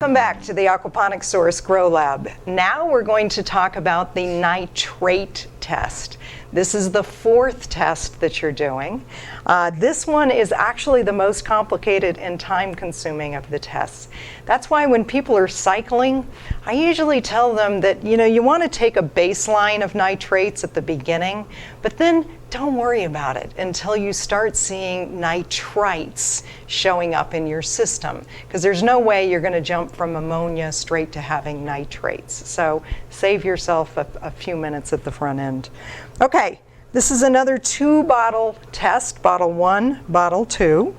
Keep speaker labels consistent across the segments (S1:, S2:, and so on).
S1: Welcome back to the Aquaponics Source Grow Lab. Now we're going to talk about the nitrate test. This is the fourth test that you're doing. This one is actually the most complicated and time-consuming of the tests. That's why when people are cycling, I usually tell them that you want to take a baseline of nitrates at the beginning, but then don't worry about it until you start seeing nitrites showing up in your system, because there's no way you're going to jump from ammonia straight to having nitrates. So save yourself a few minutes at the front end. Okay, this is another 2-bottle test, bottle 1, bottle 2.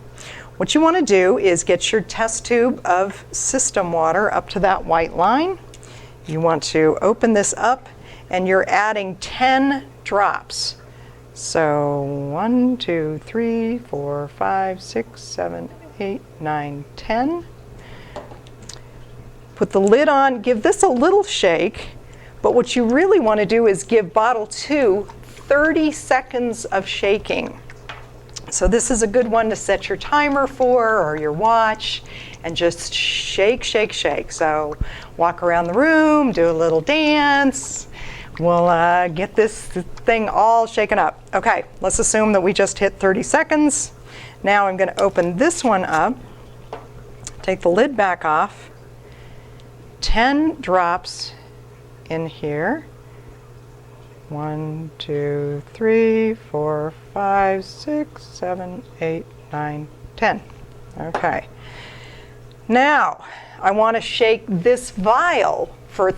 S1: What you want to do is get your test tube of system water up to that white line. You want to open this up, and you're adding 10 drops. So 1, 2, 3, 4, 5, 6, 7, 8, 9, 10. Put the lid on, give this a little shake, but what you really want to do is give bottle 2 30 seconds of shaking. So this is a good one to set your timer for or your watch, and just shake, shake, shake. So walk around the room, do a little dance. We'll get this thing all shaken up. Okay, let's assume that we just hit 30 seconds. Now I'm going to open this one up, take the lid back off, 10 drops in here. 1, 2, 3, 4, 5, 6, 7, 8, 9, 10. Okay. Now, I want to shake this vial for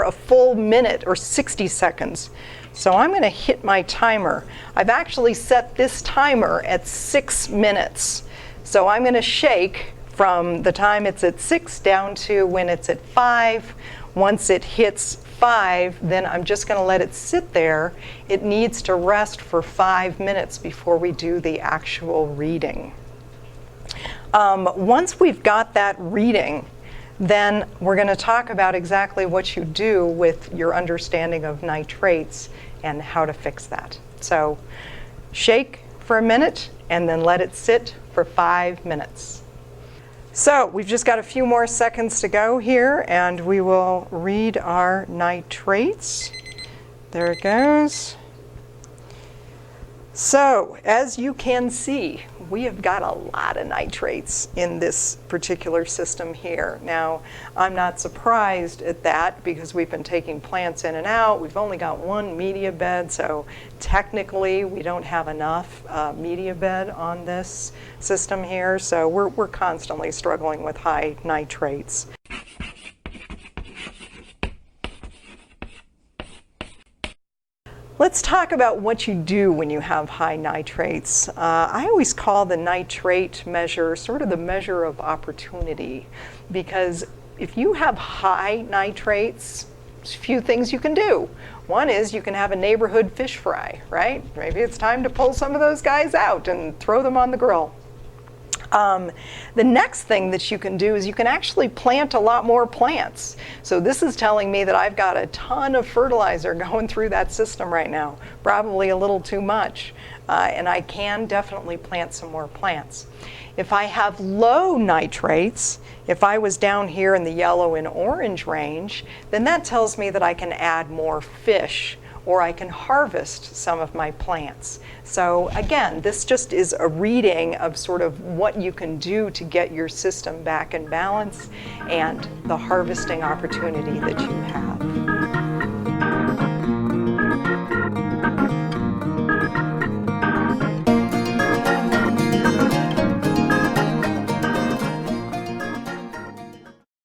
S1: a full minute or 60 seconds. So I'm going to hit my timer. I've actually set this timer at 6 minutes. So I'm going to shake from the time it's at 6 down to when it's at 5. Once it hits 5, then I'm just going to let it sit there. It needs to rest for 5 minutes before we do the actual reading. Once we've got that reading, then we're going to talk about exactly what you do with your understanding of nitrates and how to fix that. So shake for a minute and then let it sit for 5 minutes. So we've just got a few more seconds to go here, and we will read our nitrates. There it goes. So as you can see, we have got a lot of nitrates in this particular system here. Now, I'm not surprised at that because we've been taking plants in and out. We've only got one media bed, so technically we don't have enough media bed on this system here. So we're constantly struggling with high nitrates. Let's talk about what you do when you have high nitrates. I always call the nitrate measure sort of the measure of opportunity, because if you have high nitrates, there's a few things you can do. One is you can have a neighborhood fish fry, right? Maybe it's time to pull some of those guys out and throw them on the grill. The next thing that you can do is you can actually plant a lot more plants. So this is telling me that I've got a ton of fertilizer going through that system right now, probably a little too much. And I can definitely plant some more plants. If I have low nitrates, if I was down here in the yellow and orange range, then that tells me that I can add more fish, or I can harvest some of my plants. So again, this just is a reading of sort of what you can do to get your system back in balance and the harvesting opportunity that you have.